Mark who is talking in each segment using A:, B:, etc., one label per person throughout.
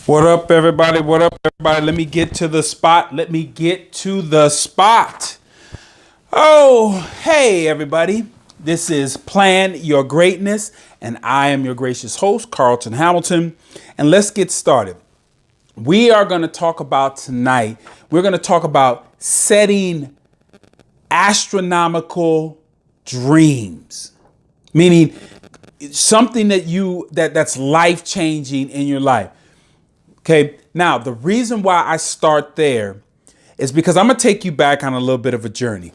A: What up, everybody? What up, everybody? Let me get to the spot. Let me get to the spot. Oh, hey, everybody. This is Plan Your Greatness, and I am your gracious host, Carlton Hamilton. And let's get started. We are going to talk about tonight, we're going to talk about setting astronomical dreams, meaning something that's life-changing in your life. Okay, now the reason why I start there is because I'm going to take you back on a little bit of a journey.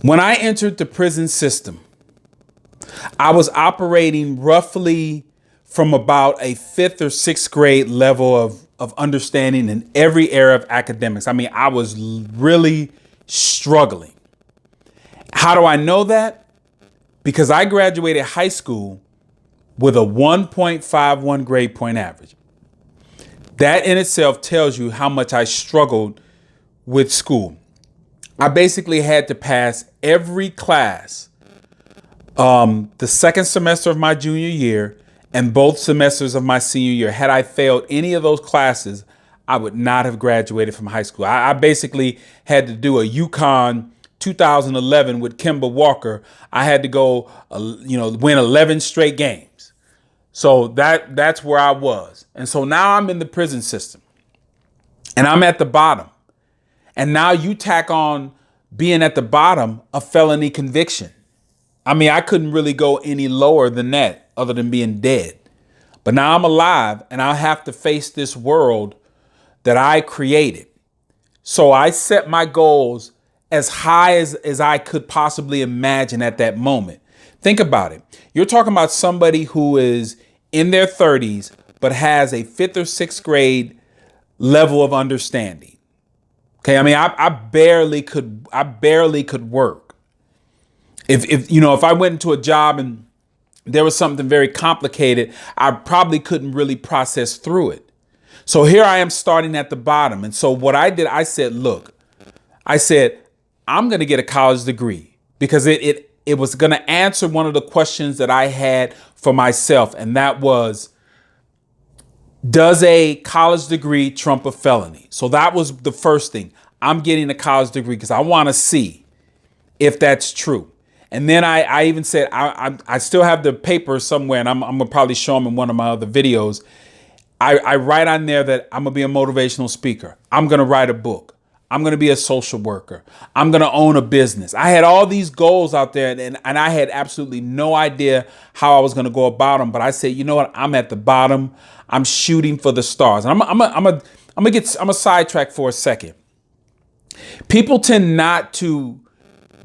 A: When I entered the prison system, I was operating roughly from about a fifth or sixth grade level of understanding in every area of academics. I mean, I was really struggling. How do I know that? Because I graduated high school with a 1.51 grade point average. That in itself tells you how much I struggled with school. I basically had to pass every class the second semester of my junior year and both semesters of my senior year. Had I failed any of those classes, I would not have graduated from high school. I basically had to do a UConn 2011 with Kemba Walker. I had to go, win 11 straight games. So that's where I was. And so now I'm in the prison system and I'm at the bottom. And now you tack on being at the bottom a felony conviction. I mean, I couldn't really go any lower than that other than being dead. But now I'm alive and I have to face this world that I created. So I set my goals as high as I could possibly imagine at that moment. Think about it. You're talking about somebody who is in their 30s, but has a fifth or sixth grade level of understanding. Okay. I mean, I barely could work. If I went into a job and there was something very complicated, I probably couldn't really process through it. So here I am starting at the bottom. And so what I did, I said, I'm going to get a college degree because it was going to answer one of the questions that I had for myself. And that was, does a college degree trump a felony? So that was the first thing. I'm getting a college degree because I want to see if that's true. And then I even said, I still have the paper somewhere and I'm going to probably show them in one of my other videos. I write on there that I'm going to be a motivational speaker. I'm going to write a book. I'm going to be a social worker. I'm going to own a business. I had all these goals out there and I had absolutely no idea how I was going to go about them. But I said, you know what? I'm at the bottom. I'm shooting for the stars. And I'm a sidetrack for a second. People tend not to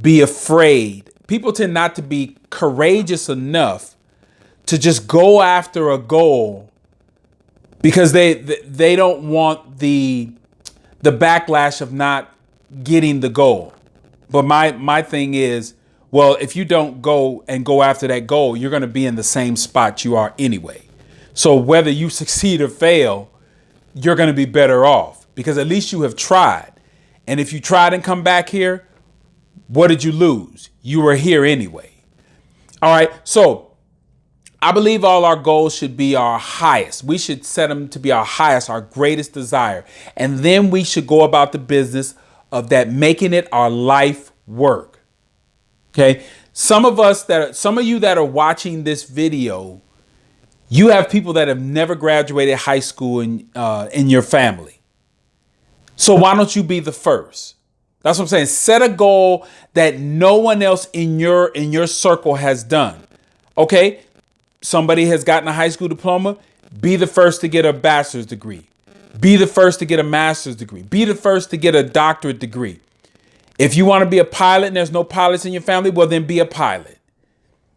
A: be afraid. People tend not to be courageous enough to just go after a goal because they don't want the backlash of not getting the goal. But my thing is, well, if you don't go after that goal, you're going to be in the same spot you are anyway. So whether you succeed or fail, you're going to be better off because at least you have tried. And if you tried and come back here, what did you lose? You were here anyway. All right. So I believe all our goals should be our highest. We should set them to be our highest, our greatest desire. And then we should go about the business of that, making it our life work. Okay. Some of you that are watching this video, you have people that have never graduated high school in your family. So why don't you be the first? That's what I'm saying. Set a goal that no one else in your circle has done. Okay. Somebody has gotten a high school diploma. Be the first to get a bachelor's degree. Be the first to get a master's degree. Be the first to get a doctorate degree. If you want to be a pilot and there's no pilots in your family, well, then be a pilot.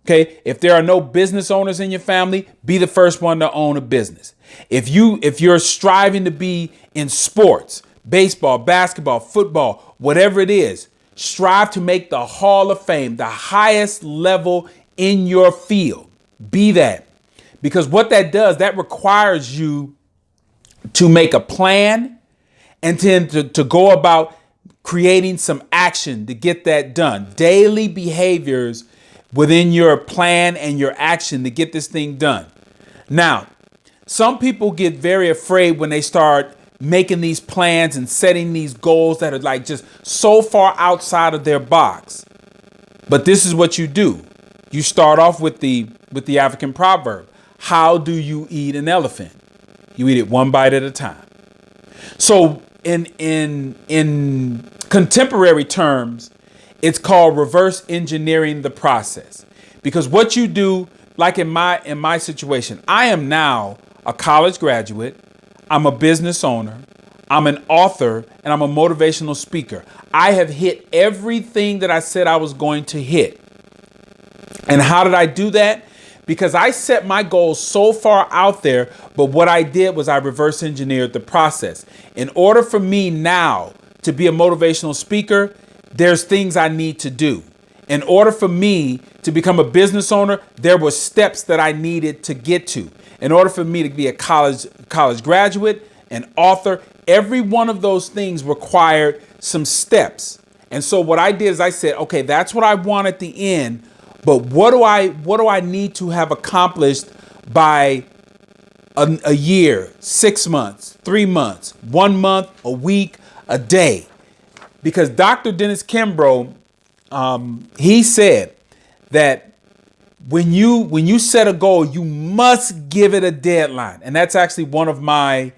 A: Okay. If there are no business owners in your family, be the first one to own a business. If you're striving to be in sports, baseball, basketball, football, whatever it is, strive to make the Hall of Fame, the highest level in your field. Be that, because what that does, that requires you to make a plan and then to go about creating some action to get that done. Daily behaviors within your plan and your action to get this thing done. Now, Some people get very afraid when they start making these plans and setting these goals that are like just so far outside of their box. But this is what you do. You start off with the African proverb. How do you eat an elephant? You eat it one bite at a time. So in contemporary terms, it's called reverse engineering the process. Because what you do, like in my situation, I am now a college graduate, I'm a business owner, I'm an author, and I'm a motivational speaker. I have hit everything that I said I was going to hit. And how did I do that? Because I set my goals so far out there, but what I did was I reverse engineered the process. In order for me now to be a motivational speaker, there's things I need to do. In order for me to become a business owner, there were steps that I needed to get to. In order for me to be a college graduate, an author, every one of those things required some steps. And so what I did is I said, okay, that's what I want at the end. But what do I need to have accomplished by a year, 6 months, 3 months, 1 month, a week, a day? Because Dr. Dennis Kimbro, he said that when you set a goal, you must give it a deadline. And that's actually one of my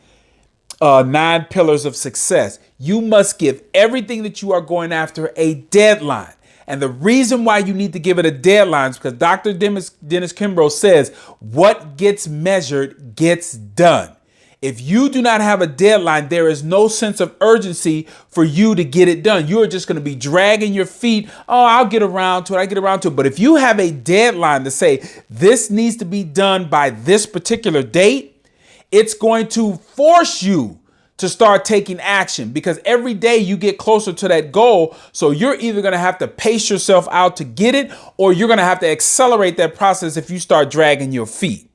A: 9 pillars of success. You must give everything that you are going after a deadline. And the reason why you need to give it a deadline is because Dr. Dennis Kimbro says what gets measured gets done. If you do not have a deadline, there is no sense of urgency for you to get it done. You are just going to be dragging your feet. Oh, I'll get around to it. But if you have a deadline to say this needs to be done by this particular date, it's going to force you to start taking action, because every day you get closer to that goal. So you're either going to have to pace yourself out to get it, or you're going to have to accelerate that process if you start dragging your feet.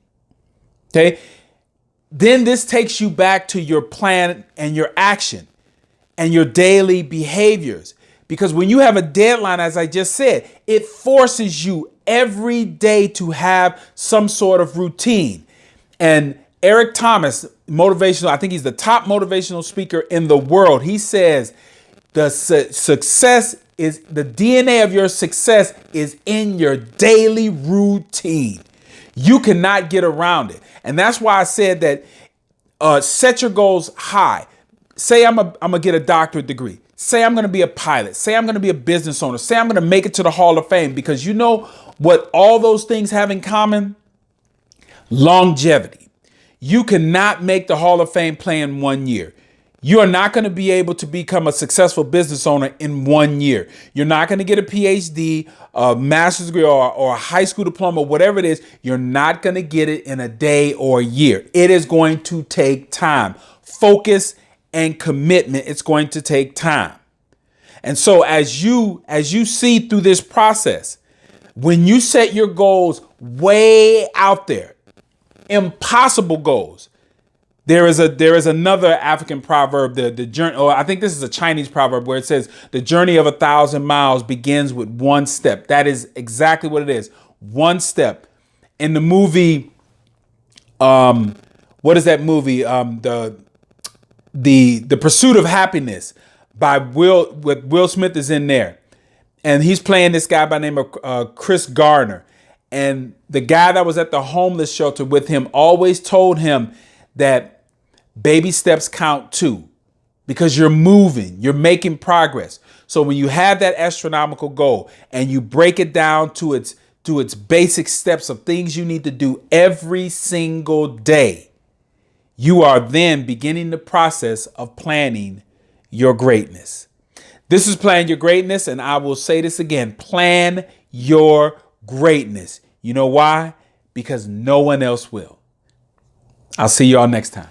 A: Okay. Then this takes you back to your plan and your action and your daily behaviors. Because when you have a deadline, as I just said, it forces you every day to have some sort of routine. And Eric Thomas, motivational, I think he's the top motivational speaker in the world. He says the success is the DNA of your success is in your daily routine. You cannot get around it. And that's why I said that set your goals high. Say I'm gonna get a doctorate degree. Say I'm going to be a pilot. Say I'm going to be a business owner. Say I'm going to make it to the Hall of Fame, because you know what all those things have in common? Longevity. You cannot make the Hall of Fame play in 1 year. You are not going to be able to become a successful business owner in 1 year. You're not going to get a PhD, a master's degree, or a high school diploma, whatever it is. You're not going to get it in a day or a year. It is going to take time. Focus and commitment. It's going to take time. And so as you see through this process, when you set your goals way out there, impossible goals, there is another African proverb, the journey, or I think this is a Chinese proverb, where it says the journey of 1,000 miles begins with one step. That is exactly what it is. One step. In the movie, what is that movie? The Pursuit of Happiness with Will Smith is in there, and he's playing this guy by the name of Chris Gardner. And the guy that was at the homeless shelter with him always told him that baby steps count too, because you're moving, you're making progress. So when you have that astronomical goal and you break it down to its basic steps of things you need to do every single day, you are then beginning the process of planning your greatness. This is Plan Your Greatness, and I will say this again: plan your greatness. You know why? Because no one else will. I'll see you all next time.